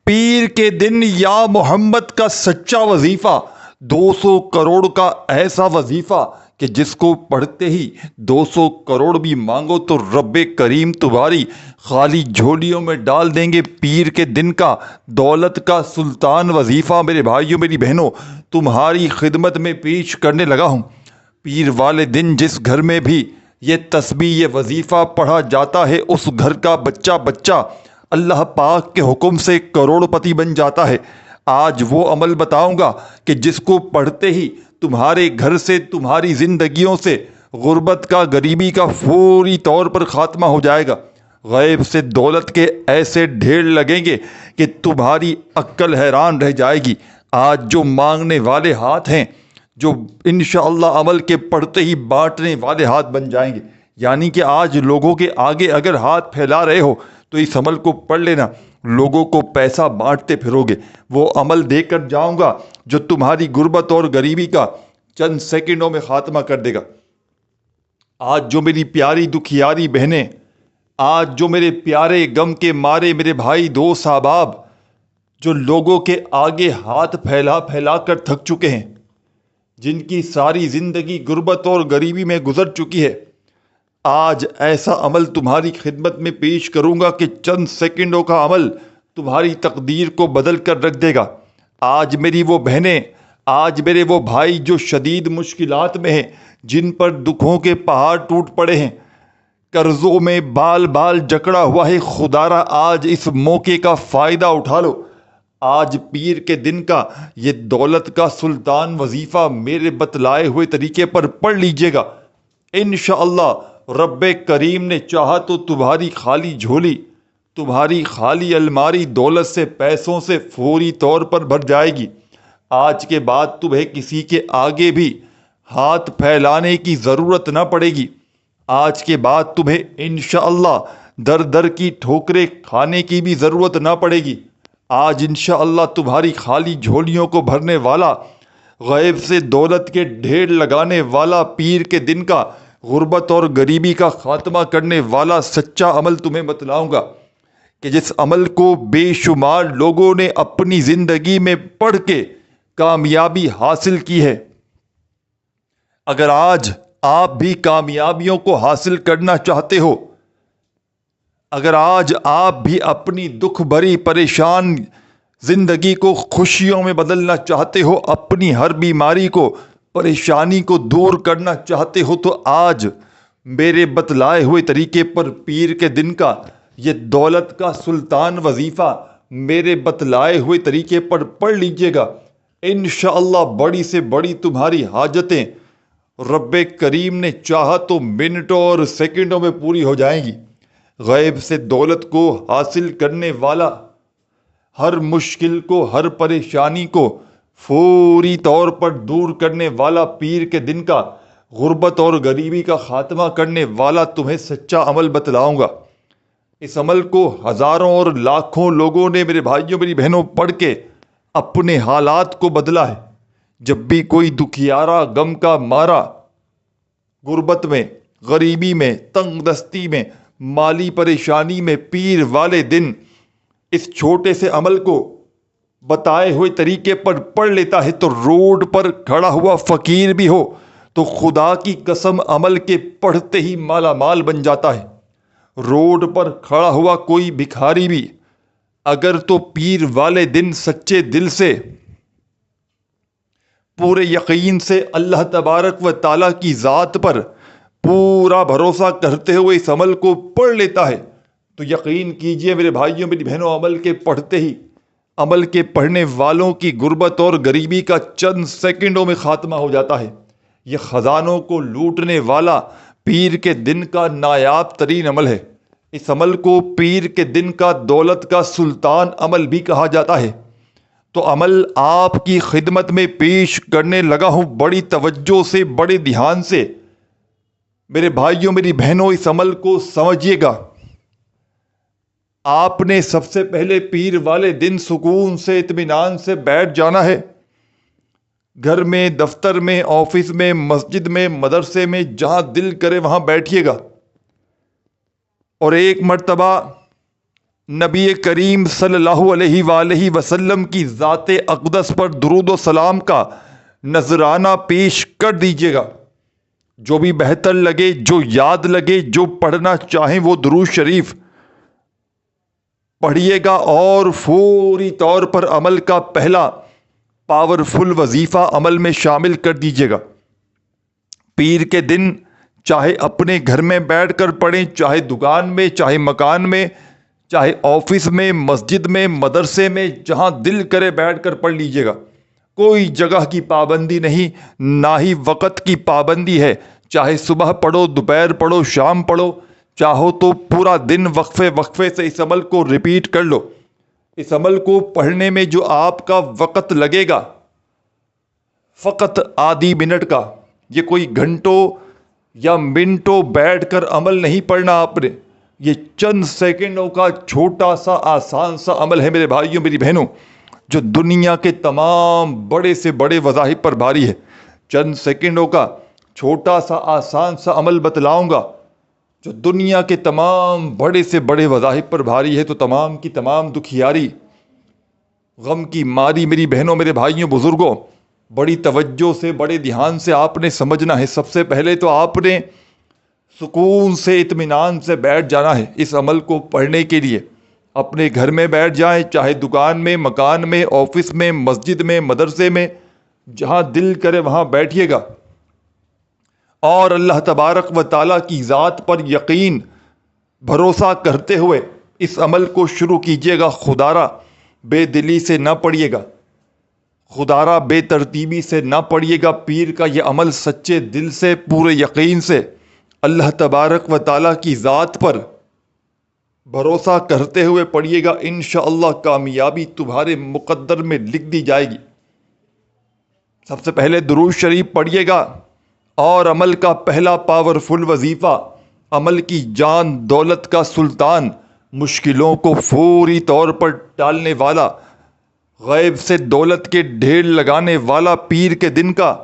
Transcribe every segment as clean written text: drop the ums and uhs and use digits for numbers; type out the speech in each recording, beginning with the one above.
پیر کے دن یا محمد کا سچا وظیفہ، 200 کروڑ کا ایسا وظیفہ کہ جس کو پڑھتے ہی 200 کروڑ بھی مانگو تو رب کریم تمہاری خالی جھولیوں میں ڈال دیں گے۔ پیر کے دن کا دولت کا سلطان وظیفہ میرے بھائیوں میری بہنوں تمہاری خدمت میں پیش کرنے لگا ہوں۔ پیر والے دن جس گھر میں بھی یہ تسبیح یہ وظیفہ پڑھا جاتا ہے اس گھر کا بچہ بچہ اللہ پاک کے حکم سے کروڑ پتی بن جاتا ہے۔ آج وہ عمل بتاؤں گا کہ جس کو پڑھتے ہی تمہارے گھر سے تمہاری زندگیوں سے غربت کا غریبی کا فوری طور پر خاتمہ ہو جائے گا۔ غیب سے دولت کے ایسے ڈھیر لگیں گے کہ تمہاری عقل حیران رہ جائے گی۔ آج جو مانگنے والے ہاتھ ہیں جو انشاءاللہ عمل کے پڑھتے ہی بانٹنے والے ہاتھ بن جائیں گے۔ یعنی کہ آج لوگوں کے آگے اگر ہاتھ پھیلا رہے ہو تو اس عمل کو پڑھ لینا، لوگوں کو پیسہ بانٹتے پھرو گے۔ وہ عمل دے کر جاؤں گا جو تمہاری غربت اور غریبی کا چند سیکنڈوں میں خاتمہ کر دے گا۔ آج جو میری پیاری دکھیاری بہنیں، آج جو میرے پیارے غم کے مارے میرے بھائی دوست احباب جو لوگوں کے آگے ہاتھ پھیلا پھیلا کر تھک چکے ہیں، جن کی ساری زندگی غربت اور غریبی میں گزر چکی ہے، آج ایسا عمل تمہاری خدمت میں پیش کروں گا کہ چند سیکنڈوں کا عمل تمہاری تقدیر کو بدل کر رکھ دے گا۔ آج میری وہ بہنیں، آج میرے وہ بھائی جو شدید مشکلات میں ہیں، جن پر دکھوں کے پہاڑ ٹوٹ پڑے ہیں، قرضوں میں بال بال جکڑا ہوا ہے، خدارا آج اس موقع کا فائدہ اٹھا لو۔ آج پیر کے دن کا یہ دولت کا سلطان وظیفہ میرے بتلائے ہوئے طریقے پر پڑھ لیجئے گا۔ انشاءاللہ رب کریم نے چاہا تو تمہاری خالی جھولی، تمہاری خالی الماری دولت سے پیسوں سے فوری طور پر بھر جائے گی۔ آج کے بعد تمہیں کسی کے آگے بھی ہاتھ پھیلانے کی ضرورت نہ پڑے گی۔ آج کے بعد تمہیں انشاءاللہ در در کی ٹھوکریں کھانے کی بھی ضرورت نہ پڑے گی۔ آج انشاءاللہ تمہاری خالی جھولیوں کو بھرنے والا، غیب سے دولت کے ڈھیر لگانے والا، پیر کے دن کا غربت اور غریبی کا خاتمہ کرنے والا سچا عمل تمہیں بتلاؤں گا کہ جس عمل کو بے شمار لوگوں نے اپنی زندگی میں پڑھ کے کامیابی حاصل کی ہے۔ اگر آج آپ بھی کامیابیوں کو حاصل کرنا چاہتے ہو، اگر آج آپ بھی اپنی دکھ بھری پریشان زندگی کو خوشیوں میں بدلنا چاہتے ہو، اپنی ہر بیماری کو پریشانی کو دور کرنا چاہتے ہو، تو آج میرے بتلائے ہوئے طریقے پر پیر کے دن کا یہ دولت کا سلطان وظیفہ میرے بتلائے ہوئے طریقے پر پڑھ لیجئے گا۔ انشاءاللہ بڑی سے بڑی تمہاری حاجتیں رب کریم نے چاہا تو منٹوں اور سیکنڈوں میں پوری ہو جائیں گی۔ غیب سے دولت کو حاصل کرنے والا، ہر مشکل کو، ہر پریشانی کو فوری طور پر دور کرنے والا، پیر کے دن کا غربت اور غریبی کا خاتمہ کرنے والا تمہیں سچا عمل بتلاؤں گا۔ اس عمل کو ہزاروں اور لاکھوں لوگوں نے میرے بھائیوں میری بہنوں پڑھ کے اپنے حالات کو بدلا ہے۔ جب بھی کوئی دکھیارا غم کا مارا غربت میں، غریبی میں، تنگ دستی میں، مالی پریشانی میں پیر والے دن اس چھوٹے سے عمل کو بتائے ہوئے طریقے پر پڑھ لیتا ہے تو روڈ پر کھڑا ہوا فقیر بھی ہو تو خدا کی قسم عمل کے پڑھتے ہی مالا مال بن جاتا ہے۔ روڈ پر کھڑا ہوا کوئی بھکاری بھی اگر تو پیر والے دن سچے دل سے پورے یقین سے اللہ تبارک و تعالیٰ کی ذات پر پورا بھروسہ کرتے ہوئے اس عمل کو پڑھ لیتا ہے تو یقین کیجئے میرے بھائیوں میری بہنوں، عمل کے پڑھتے ہی، عمل کے پڑھنے والوں کی غربت اور غریبی کا چند سیکنڈوں میں خاتمہ ہو جاتا ہے۔ یہ خزانوں کو لوٹنے والا پیر کے دن کا نایاب ترین عمل ہے۔ اس عمل کو پیر کے دن کا دولت کا سلطان عمل بھی کہا جاتا ہے۔ تو عمل آپ کی خدمت میں پیش کرنے لگا ہوں، بڑی توجہ سے، بڑے دھیان سے میرے بھائیوں میری بہنوں اس عمل کو سمجھیے گا۔ آپ نے سب سے پہلے پیر والے دن سکون سے، اطمینان سے بیٹھ جانا ہے۔ گھر میں، دفتر میں، آفس میں، مسجد میں، مدرسے میں، جہاں دل کرے وہاں بیٹھیے گا اور ایک مرتبہ نبی کریم صلی اللہ علیہ وآلہ وسلم کی ذات اقدس پر درود و سلام کا نذرانہ پیش کر دیجیے گا۔ جو بھی بہتر لگے، جو یاد لگے، جو پڑھنا چاہیں وہ درود شریف پڑھیے گا، اور فوری طور پر عمل کا پہلا پاورفل وظیفہ عمل میں شامل کر دیجیے گا۔ پیر کے دن چاہے اپنے گھر میں بیٹھ کر پڑھیں، چاہے دکان میں، چاہے مکان میں، چاہے آفس میں، مسجد میں، مدرسے میں، جہاں دل کرے بیٹھ کر پڑھ لیجیے گا۔ کوئی جگہ کی پابندی نہیں، نہ ہی وقت کی پابندی ہے۔ چاہے صبح پڑھو، دوپہر پڑھو، شام پڑھو، چاہو تو پورا دن وقفے وقفے سے اس عمل کو ریپیٹ کر لو۔ اس عمل کو پڑھنے میں جو آپ کا وقت لگے گا، فقط آدھی منٹ کا، یہ کوئی گھنٹوں یا منٹوں بیٹھ کر عمل نہیں پڑھنا آپ نے، یہ چند سیکنڈوں کا چھوٹا سا آسان سا عمل ہے میرے بھائیوں میری بہنوں، جو دنیا کے تمام بڑے سے بڑے وظائف پر بھاری ہے۔ چند سیکنڈوں کا چھوٹا سا آسان سا عمل بتلاؤں گا جو دنیا کے تمام بڑے سے بڑے وظائف پر بھاری ہے، تو تمام کی تمام دکھیاری، غم کی ماری میری بہنوں میرے بھائیوں بزرگوں، بڑی توجہ سے، بڑے دھیان سے آپ نے سمجھنا ہے۔ سب سے پہلے تو آپ نے سکون سے، اطمینان سے بیٹھ جانا ہے اس عمل کو پڑھنے کے لیے۔ اپنے گھر میں بیٹھ جائیں، چاہے دکان میں، مکان میں، آفس میں، مسجد میں، مدرسے میں، جہاں دل کرے وہاں بیٹھیے گا، اور اللہ تبارک و تعالیٰ کی ذات پر یقین، بھروسہ کرتے ہوئے اس عمل کو شروع کیجیے گا۔ خدارا بے دلی سے نہ پڑھیے گا، خدارا بے ترتیبی سے نہ پڑھیے گا۔ پیر کا یہ عمل سچے دل سے، پورے یقین سے، اللہ تبارک و تعالیٰ کی ذات پر بھروسہ کرتے ہوئے پڑھیے گا۔ انشاءاللہ کامیابی تمہارے مقدر میں لکھ دی جائے گی۔ سب سے پہلے درود شریف پڑھیے گا، اور عمل کا پہلا پاورفل وظیفہ، عمل کی جان دولت کا سلطان، مشکلوں کو فوری طور پر ٹالنے والا، غیب سے دولت کے ڈھیر لگانے والا پیر کے دن کا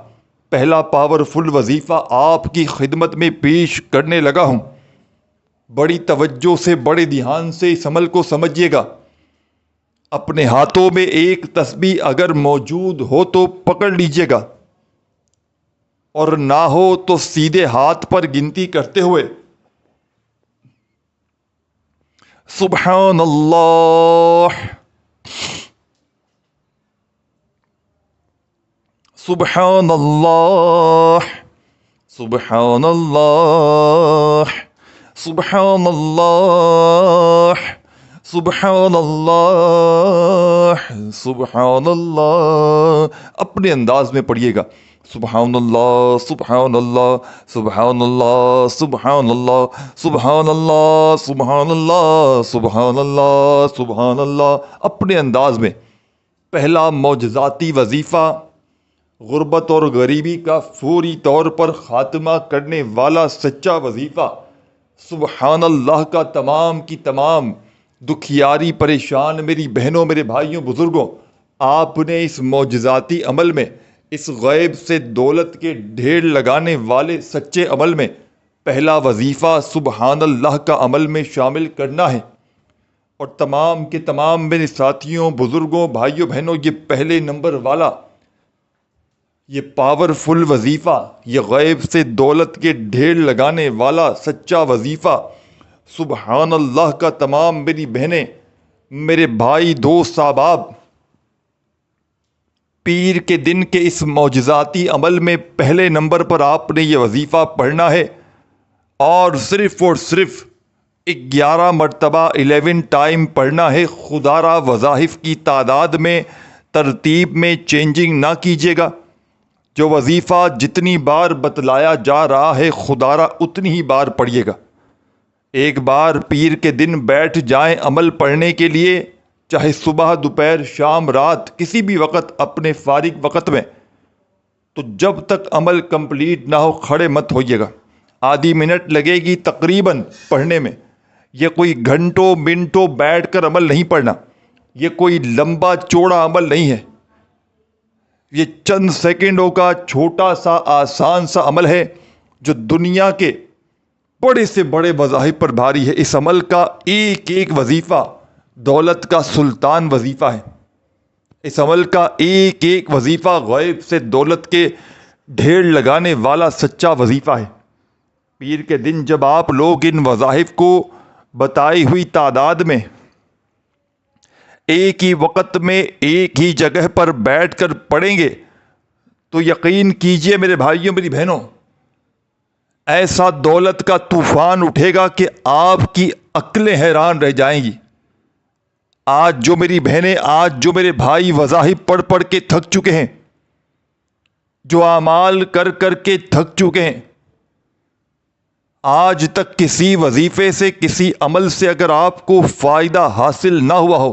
پہلا پاورفل وظیفہ آپ کی خدمت میں پیش کرنے لگا ہوں۔ بڑی توجہ سے، بڑے دھیان سے اس عمل کو سمجھیے گا۔ اپنے ہاتھوں میں ایک تسبیح اگر موجود ہو تو پکڑ لیجیے گا، اور نہ ہو تو سیدھے ہاتھ پر گنتی کرتے ہوئے سبحان اللہ، سبحان اللہ، سبحان اللہ، سبحان اللہ، سبحان اللہ، سبحان اللہ، اپنے انداز میں پڑھیے گا۔ سبحان اللہ، سبحان اللہ، سبحان اللہ، سبحان اللہ، سبحان اللہ، سبحان اللہ، سبحان اللہ، سبحان اللہ، اپنے انداز میں۔ پہلا معجزاتی وظیفہ، غربت اور غریبی کا فوری طور پر خاتمہ کرنے والا سچا وظیفہ، سبحان اللہ کا تمام کی تمام دکھیاری پریشان میری بہنوں میرے بھائیوں بزرگوں، آپ نے اس معجزاتی عمل میں، اس غیب سے دولت کے ڈھیر لگانے والے سچے عمل میں پہلا وظیفہ سبحان اللہ کا عمل میں شامل کرنا ہے۔ اور تمام کے تمام میرے ساتھیوں، بزرگوں، بھائیوں بہنوں، یہ پہلے نمبر والا، یہ پاورفل وظیفہ، یہ غیب سے دولت کے ڈھیر لگانے والا سچا وظیفہ سبحان اللہ کا تمام میری بہنیں، میرے بھائی، دوست، احباب، پیر کے دن کے اس معجزاتی عمل میں پہلے نمبر پر آپ نے یہ وظیفہ پڑھنا ہے، اور صرف 11 مرتبہ 11 ٹائم پڑھنا ہے۔ خدارا وظائف کی تعداد میں، ترتیب میں چینجنگ نہ کیجیے گا۔ جو وظیفہ جتنی بار بتلایا جا رہا ہے خدارا اتنی ہی بار پڑھیے گا۔ ایک بار پیر کے دن بیٹھ جائیں عمل پڑھنے کے لیے، چاہے صبح، دوپہر، شام، رات، کسی بھی وقت اپنے فارغ وقت میں، تو جب تک عمل کمپلیٹ نہ ہو کھڑے مت ہوئیے گا۔ آدھی منٹ لگے گی تقریباً پڑھنے میں۔ یہ کوئی گھنٹوں منٹوں بیٹھ کر عمل نہیں پڑھنا، یہ کوئی لمبا چوڑا عمل نہیں ہے، یہ چند سیکنڈوں کا چھوٹا سا آسان سا عمل ہے جو دنیا کے بڑے سے بڑے وظائف پر بھاری ہے۔ اس عمل کا ایک ایک وظیفہ دولت کا سلطان وظیفہ ہے۔ اس عمل کا ایک ایک وظیفہ غیب سے دولت کے ڈھیر لگانے والا سچا وظیفہ ہے۔ پیر کے دن جب آپ لوگ ان وظائف کو بتائی ہوئی تعداد میں ایک ہی وقت میں ایک ہی جگہ پر بیٹھ کر پڑھیں گے تو یقین کیجئے میرے بھائیوں میری بہنوں، ایسا دولت کا طوفان اٹھے گا کہ آپ کی عقلیں حیران رہ جائیں گی۔ آج جو میری بہنیں، آج جو میرے بھائی وظائف پڑھ پڑھ کے تھک چکے ہیں، جو اعمال کر کر کے تھک چکے ہیں، آج تک کسی وظیفے سے، کسی عمل سے اگر آپ کو فائدہ حاصل نہ ہوا ہو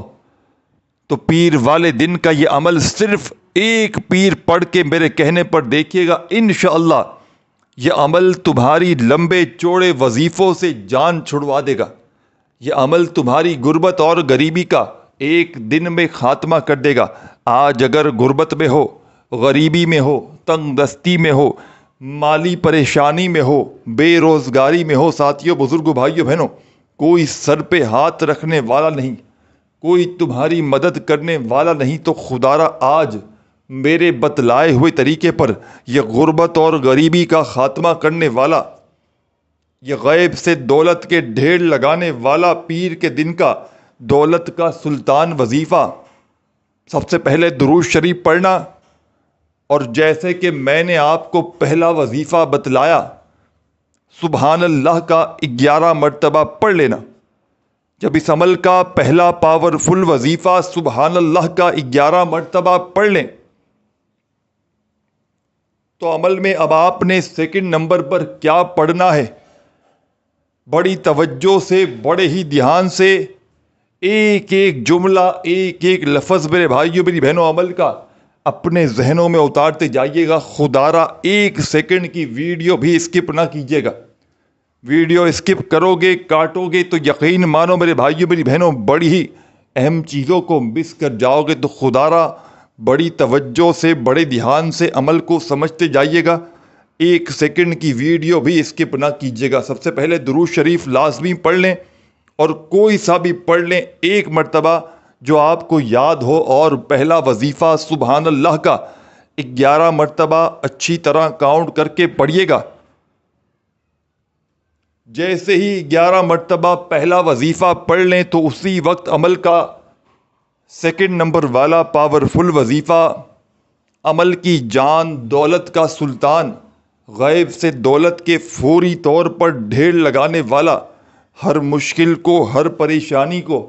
تو پیر والے دن کا یہ عمل صرف ایک پیر پڑھ کے میرے کہنے پر دیکھیے گا، انشاءاللہ یہ عمل تمہاری لمبے چوڑے وظیفوں سے جان چھڑوا دے گا۔ یہ عمل تمہاری غربت اور غریبی کا ایک دن میں خاتمہ کر دے گا۔ آج اگر غربت میں ہو، غریبی میں ہو، تنگ دستی میں ہو، مالی پریشانی میں ہو، بے روزگاری میں ہو، ساتھیوں، بزرگوں، بھائیوں، بہنوں، کوئی سر پہ ہاتھ رکھنے والا نہیں، کوئی تمہاری مدد کرنے والا نہیں، تو خدارا آج میرے بتلائے ہوئے طریقے پر یہ غربت اور غریبی کا خاتمہ کرنے والا، یہ غیب سے دولت کے ڈھیر لگانے والا پیر کے دن کا دولت کا سلطان وظیفہ، سب سے پہلے درود شریف پڑھنا، اور جیسے کہ میں نے آپ کو پہلا وظیفہ بتلایا سبحان اللہ کا 11 مرتبہ پڑھ لینا۔ جب اس عمل کا پہلا پاورفل وظیفہ سبحان اللہ کا 11 مرتبہ پڑھ لیں تو عمل میں اب آپ نے سیکنڈ نمبر پر کیا پڑھنا ہے، بڑی توجہ سے، بڑے ہی دھیان سے ایک ایک جملہ، ایک ایک لفظ میرے بھائیوں میری بہنوں عمل کا اپنے ذہنوں میں اتارتے جائیے گا۔ خدارا ایک سیکنڈ کی ویڈیو بھی اسکپ نہ کیجیے گا۔ ویڈیو اسکپ کرو گے، کاٹو گے تو یقین مانو میرے بھائیوں میری بہنوں بڑی ہی اہم چیزوں کو مس کر جاؤ گے۔ تو خدارا بڑی توجہ سے، بڑے دھیان سے عمل کو سمجھتے جائیے گا، ایک سیکنڈ کی ویڈیو بھی اسکپ نہ کیجیے گا۔ سب سے پہلے درود شریف لازمی پڑھ لیں، اور کوئی سا بھی پڑھ لیں ایک مرتبہ جو آپ کو یاد ہو، اور پہلا وظیفہ سبحان اللہ کا 11 مرتبہ اچھی طرح کاؤنٹ کر کے پڑھیے گا۔ جیسے ہی 11 مرتبہ پہلا وظیفہ پڑھ لیں تو اسی وقت عمل کا سیکنڈ نمبر والا پاورفل وظیفہ، عمل کی جان، دولت کا سلطان، غیب سے دولت کے فوری طور پر ڈھیر لگانے والا، ہر مشکل کو، ہر پریشانی کو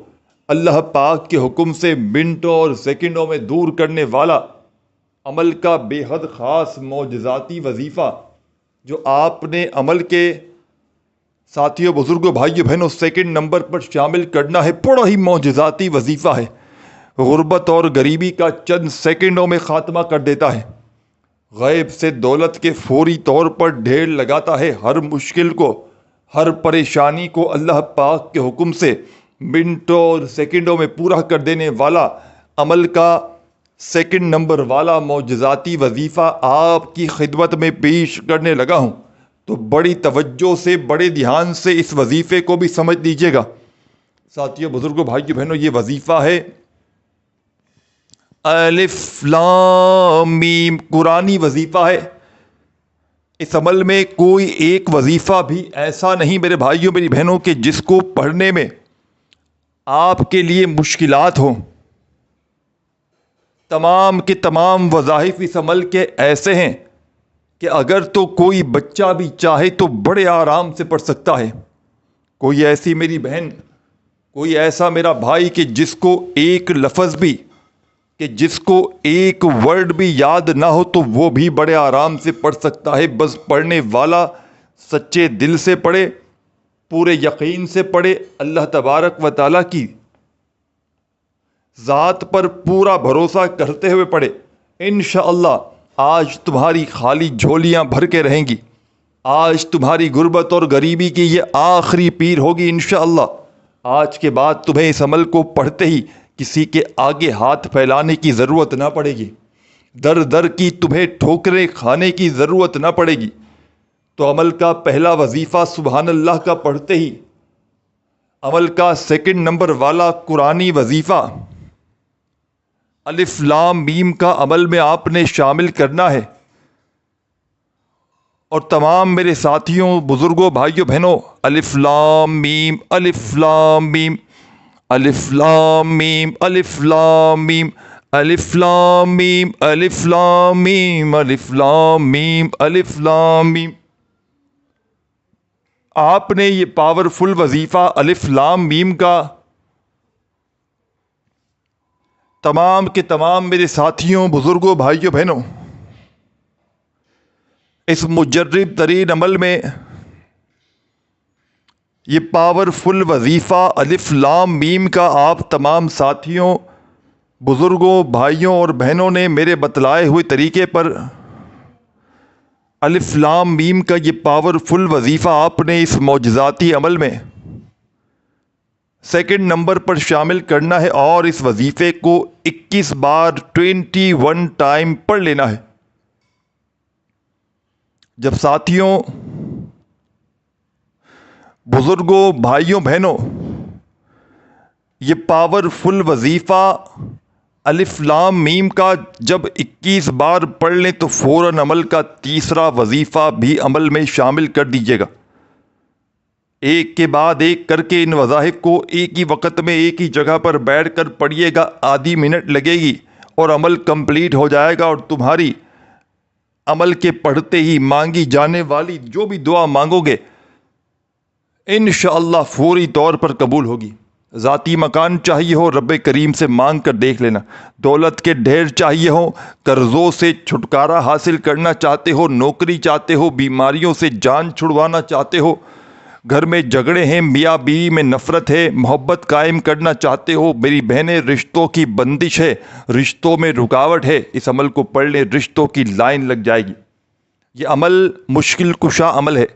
اللہ پاک کے حکم سے منٹوں اور سیکنڈوں میں دور کرنے والا عمل کا بے حد خاص معجزاتی وظیفہ، جو آپ نے عمل کے ساتھیوں، بزرگوں، بھائیوں، بہنوں سیکنڈ نمبر پر شامل کرنا ہے۔ بڑا ہی معجزاتی وظیفہ ہے، غربت اور غریبی کا چند سیکنڈوں میں خاتمہ کر دیتا ہے، غیب سے دولت کے فوری طور پر ڈھیر لگاتا ہے، ہر مشکل کو، ہر پریشانی کو اللہ پاک کے حکم سے منٹوں اور سیکنڈوں میں پورا کر دینے والا عمل کا سیکنڈ نمبر والا معجزاتی وظیفہ آپ کی خدمت میں پیش کرنے لگا ہوں۔ تو بڑی توجہ سے، بڑے دھیان سے اس وظیفے کو بھی سمجھ لیجیے گا۔ ساتھیوں، بزرگوں، بھائیوں، بہنوں، یہ وظیفہ ہے الف لام میم، قرآنی وظیفہ ہے۔ اس عمل میں کوئی ایک وظیفہ بھی ایسا نہیں میرے بھائیوں میری بہنوں کہ جس کو پڑھنے میں آپ کے لیے مشکلات ہوں۔ تمام کے تمام وظائف اس عمل کے ایسے ہیں کہ اگر تو کوئی بچہ بھی چاہے تو بڑے آرام سے پڑھ سکتا ہے۔ کوئی ایسی میری بہن، کوئی ایسا میرا بھائی کہ جس کو ایک لفظ بھی، کہ جس کو ایک ورڈ بھی یاد نہ ہو تو وہ بھی بڑے آرام سے پڑھ سکتا ہے۔ بس پڑھنے والا سچے دل سے پڑھے، پورے یقین سے پڑھے، اللہ تبارک و تعالیٰ کی ذات پر پورا بھروسہ کرتے ہوئے پڑھے۔ انشاءاللہ آج تمہاری خالی جھولیاں بھر کے رہیں گی، آج تمہاری غربت اور غریبی کی یہ آخری پیر ہوگی انشاءاللہ۔ آج کے بعد تمہیں اس عمل کو پڑھتے ہی کسی کے آگے ہاتھ پھیلانے کی ضرورت نہ پڑے گی، در در کی تمہیں ٹھوکریں کھانے کی ضرورت نہ پڑے گی۔ تو عمل کا پہلا وظیفہ سبحان اللہ کا پڑھتے ہی عمل کا سیکنڈ نمبر والا قرآنی وظیفہ الف لام میم کا عمل میں آپ نے شامل کرنا ہے۔ اور تمام میرے ساتھیوں، بزرگوں، بھائیوں، بہنوں، الف لام میم، الف لام میم، الف لام میم، الف لام میم، الف لام میم، الف لام میم، الف لام میم، الف لام میم۔ آپ نے یہ پاورفل وظیفہ الف لام میم کا تمام کے تمام میرے ساتھیوں، بزرگوں، بھائیوں، بہنوں، اس مجرب ترین عمل میں یہ پاورفل وظیفہ الف لام میم کا آپ تمام ساتھیوں، بزرگوں، بھائیوں اور بہنوں نے میرے بتلائے ہوئے طریقے پر الف لام میم کا یہ پاورفل وظیفہ آپ نے اس معجزاتی عمل میں سیکنڈ نمبر پر شامل کرنا ہے اور اس وظیفے کو 21 بار 21 ٹائم پڑھ لینا ہے۔ جب ساتھیوں، بزرگوں، بھائیوں، بہنوں، یہ پاورفل وظیفہ الف لام میم کا جب 21 بار پڑھ لیں تو فوراً عمل کا تیسرا وظیفہ بھی عمل میں شامل کر دیجیے گا۔ ایک کے بعد ایک کر کے ان وظائف کو ایک ہی وقت میں ایک ہی جگہ پر بیٹھ کر پڑھیے گا۔ آدھی منٹ لگے گی اور عمل کمپلیٹ ہو جائے گا، اور تمہاری عمل کے پڑھتے ہی مانگی جانے والی جو بھی دعا مانگو گے انشاءاللہ فوری طور پر قبول ہوگی۔ ذاتی مکان چاہیے ہو، رب کریم سے مانگ کر دیکھ لینا۔ دولت کے ڈھیر چاہیے ہو، قرضوں سے چھٹکارا حاصل کرنا چاہتے ہو، نوکری چاہتے ہو، بیماریوں سے جان چھڑوانا چاہتے ہو، گھر میں جھگڑے ہیں، میاں بیوی میں نفرت ہے، محبت قائم کرنا چاہتے ہو، میری بہنیں رشتوں کی بندش ہے، رشتوں میں رکاوٹ ہے، اس عمل کو پڑھ لیں، رشتوں کی لائن لگ جائے گی۔ یہ عمل مشکل کشا عمل ہے،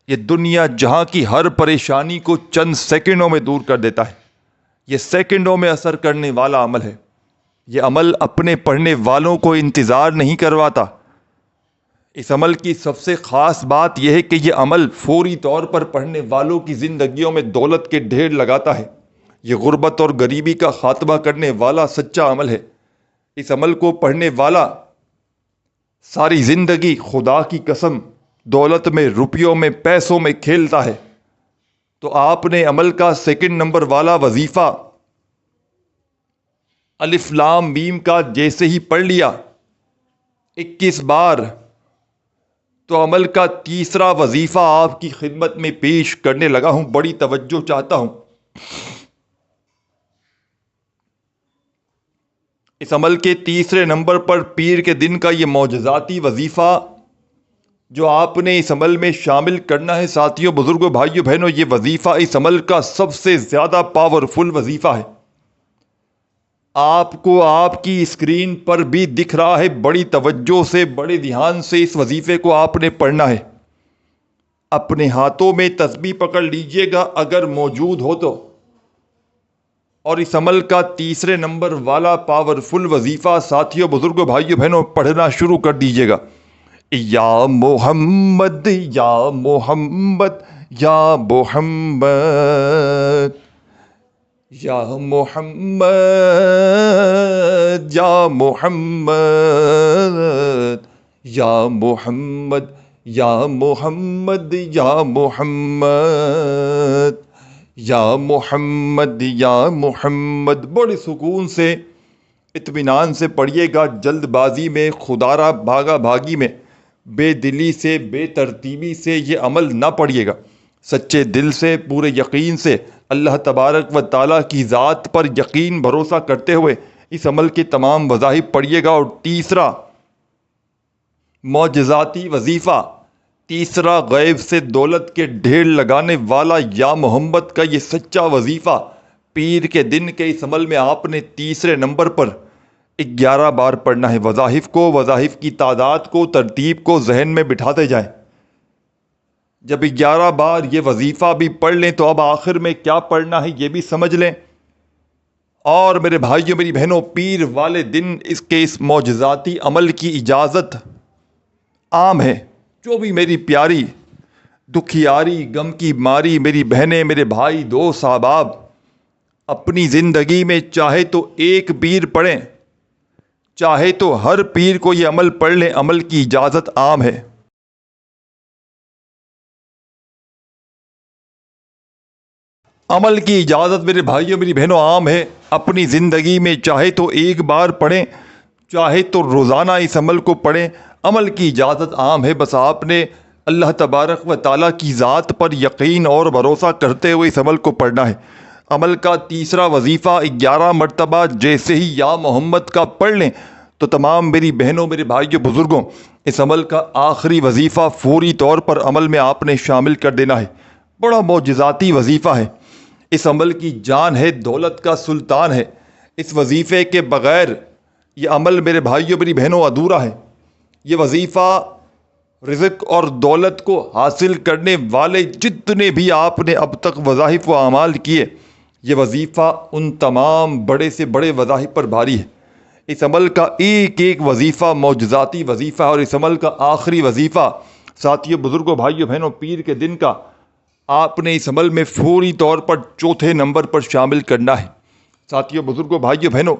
یہ دنیا جہاں کی ہر پریشانی کو چند سیکنڈوں میں دور کر دیتا ہے، یہ سیکنڈوں میں اثر کرنے والا عمل ہے۔ یہ عمل اپنے پڑھنے والوں کو انتظار نہیں کرواتا۔ اس عمل کی سب سے خاص بات یہ ہے کہ یہ عمل فوری طور پر پڑھنے والوں کی زندگیوں میں دولت کے ڈھیر لگاتا ہے۔ یہ غربت اور غریبی کا خاتمہ کرنے والا سچا عمل ہے۔ اس عمل کو پڑھنے والا ساری زندگی خدا کی قسم دولت میں، روپیوں میں، پیسوں میں کھیلتا ہے۔ تو آپ نے عمل کا سیکنڈ نمبر والا وظیفہ الف لام میم کا جیسے ہی پڑھ لیا 21 بار، تو عمل کا تیسرا وظیفہ آپ کی خدمت میں پیش کرنے لگا ہوں۔ بڑی توجہ چاہتا ہوں۔ اس عمل کے تیسرے نمبر پر پیر کے دن کا یہ معجزاتی وظیفہ جو آپ نے اس عمل میں شامل کرنا ہے، ساتھیوں، بزرگوں، بھائیوں، بہنوں، یہ وظیفہ اس عمل کا سب سے زیادہ پاورفل وظیفہ ہے۔ آپ کو آپ کی اسکرین پر بھی دکھ رہا ہے۔ بڑی توجہ سے، بڑے دھیان سے اس وظیفے کو آپ نے پڑھنا ہے۔ اپنے ہاتھوں میں تسبیح پکڑ لیجئے گا اگر موجود ہو تو، اور اس عمل کا تیسرے نمبر والا پاورفل وظیفہ ساتھیوں، بزرگوں، بھائیوں، بہنوں پڑھنا شروع کر دیجئے گا۔ یا محمد یا محمد یا محمد یا محمد یا محمد یا محمد یا محمد یا محمد یا محمد یا محمد۔ بڑے سکون سے، اطمینان سے پڑھیے گا، جلد بازی میں، خدارہ بھاگا بھاگی میں، بے دلی سے، بے ترتیبی سے یہ عمل نہ پڑھیے گا۔ سچے دل سے، پورے یقین سے، اللہ تبارک و تعالیٰ کی ذات پر یقین بھروسہ کرتے ہوئے اس عمل کے تمام وظائف پڑھیے گا۔ اور تیسرا معجزاتی وظیفہ، تیسرا غیب سے دولت کے ڈھیر لگانے والا یا محمد کا یہ سچا وظیفہ پیر کے دن کے اس عمل میں آپ نے تیسرے نمبر پر 11 بار پڑھنا ہے۔ وظائف کو، وظائف کی تعداد کو، ترتیب کو ذہن میں بٹھاتے جائیں۔ جب 11 بار یہ وظیفہ بھی پڑھ لیں تو اب آخر میں کیا پڑھنا ہے یہ بھی سمجھ لیں۔ اور میرے بھائیوں، میری بہنوں، پیر والے دن اس معجزاتی عمل کی اجازت عام ہے۔ جو بھی میری پیاری دکھیاری غم کی ماری میری بہنیں میرے بھائی دوست احباب، اپنی زندگی میں چاہے تو ایک پیر پڑھیں، چاہے تو ہر پیر کو یہ عمل پڑھ لیں، عمل کی اجازت عام ہے۔ عمل کی اجازت میرے بھائیوں میری بہنوں عام ہے۔ اپنی زندگی میں چاہے تو ایک بار پڑھیں، چاہے تو روزانہ اس عمل کو پڑھیں، عمل کی اجازت عام ہے۔ بس آپ نے اللہ تبارک و تعالیٰ کی ذات پر یقین اور بھروسہ کرتے ہوئے اس عمل کو پڑھنا ہے۔ عمل کا تیسرا وظیفہ 11 مرتبہ جیسے ہی یا محمد کا پڑھ لیں تو تمام میری بہنوں میرے بھائیوں بزرگوں، اس عمل کا آخری وظیفہ فوری طور پر عمل میں آپ نے شامل کر دینا ہے۔ بڑا معجزاتی وظیفہ ہے۔ اس عمل کی جان ہے، دولت کا سلطان ہے۔ اس وظیفے کے بغیر یہ عمل میرے بھائیوں میری بہنوں ادھورا ہے۔ یہ وظیفہ رزق اور دولت کو حاصل کرنے والے جتنے بھی آپ نے اب تک وظائف و اعمال کیے، یہ وظیفہ ان تمام بڑے سے بڑے وظائف پر بھاری ہے۔ اس عمل کا ایک ایک وظیفہ معجزاتی وظیفہ ہے، اور اس عمل کا آخری وظیفہ ساتھیوں بزرگوں بھائیوں بہنوں پیر کے دن کا آپ نے اس عمل میں فوری طور پر چوتھے نمبر پر شامل کرنا ہے۔ ساتھیوں بزرگوں بھائیوں بہنوں،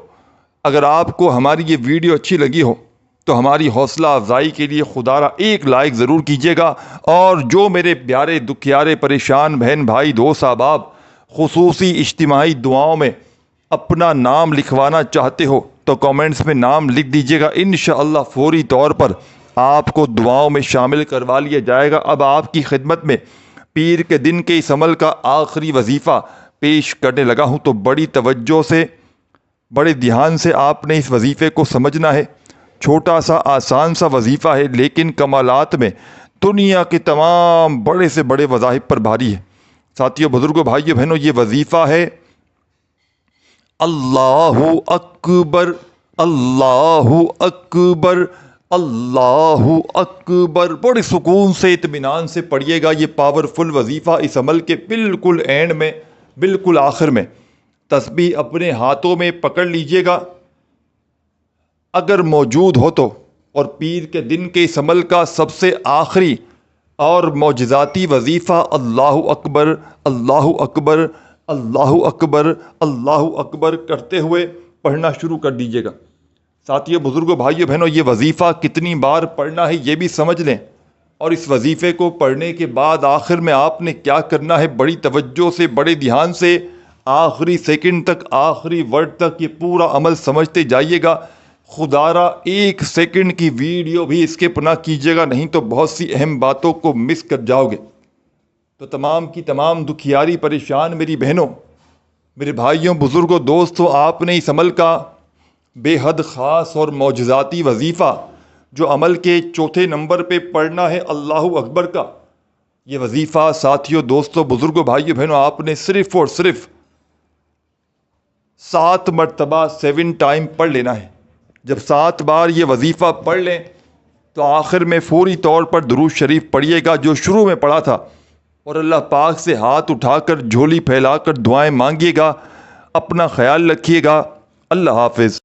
اگر آپ کو ہماری یہ ویڈیو اچھی لگی ہو تو ہماری حوصلہ افزائی کے لیے خدا را ایک لائک ضرور کیجیے گا، اور جو میرے پیارے دکھیارے پریشان بہن بھائی دوست احباب خصوصی اجتماعی دعاؤں میں اپنا نام لکھوانا چاہتے ہو تو کامنٹس میں نام لکھ دیجیے گا، انشاءاللہ فوری طور پر آپ کو دعاؤں میں شامل کروا لیا جائے گا۔ اب آپ کی خدمت میں پیر کے دن کے اس عمل کا آخری وظیفہ پیش کرنے لگا ہوں، تو بڑی توجہ سے بڑے دھیان سے آپ نے اس وظیفے کو سمجھنا ہے۔ چھوٹا سا آسان سا وظیفہ ہے، لیکن کمالات میں دنیا کے تمام بڑے سے بڑے وظائف پر بھاری ہے۔ ساتھیوں بزرگوں بھائیوں بہنوں، یہ وظیفہ ہے اللہ اکبر اللہ اکبر اللہ اکبر۔ بڑے سکون سے اطمینان سے پڑھیے گا یہ پاورفل وظیفہ۔ اس عمل کے بالکل اینڈ میں، بالکل آخر میں تسبیح اپنے ہاتھوں میں پکڑ لیجیے گا اگر موجود ہو تو، اور پیر کے دن کے اس عمل کا سب سے آخری اور معجزاتی وظیفہ اللہ اکبر اللہ اکبر اللہ اکبر اللہ اکبر کرتے ہوئے پڑھنا شروع کر دیجیے گا۔ ساتھیوں بزرگوں بھائیوں بہنوں، یہ وظیفہ کتنی بار پڑھنا ہے یہ بھی سمجھ لیں، اور اس وظیفے کو پڑھنے کے بعد آخر میں آپ نے کیا کرنا ہے، بڑی توجہ سے بڑے دھیان سے آخری سیکنڈ تک، آخری ورڈ تک یہ پورا عمل سمجھتے جائیے گا۔ خدا را ایک سیکنڈ کی ویڈیو بھی اسکپ نہ کیجیے گا، نہیں تو بہت سی اہم باتوں کو مس کر جاؤ گے۔ تو تمام کی تمام دکھیاری پریشان میری بہنوں میرے بھائیوں بزرگوں دوستوں، آپ نے اس عمل کا بے حد خاص اور معجزاتی وظیفہ جو عمل کے چوتھے نمبر پہ پڑھنا ہے اللہ اکبر کا، یہ وظیفہ ساتھیوں دوستوں بزرگوں بھائیوں بہنوں آپ نے صرف اور صرف 7 مرتبہ 7 ٹائم پڑھ لینا ہے۔ جب 7 بار یہ وظیفہ پڑھ لیں تو آخر میں فوری طور پر درود شریف پڑھیے گا جو شروع میں پڑھا تھا، اور اللہ پاک سے ہاتھ اٹھا کر جھولی پھیلا کر دعائیں مانگیے گا۔ اپنا خیال رکھیے گا۔ اللہ حافظ۔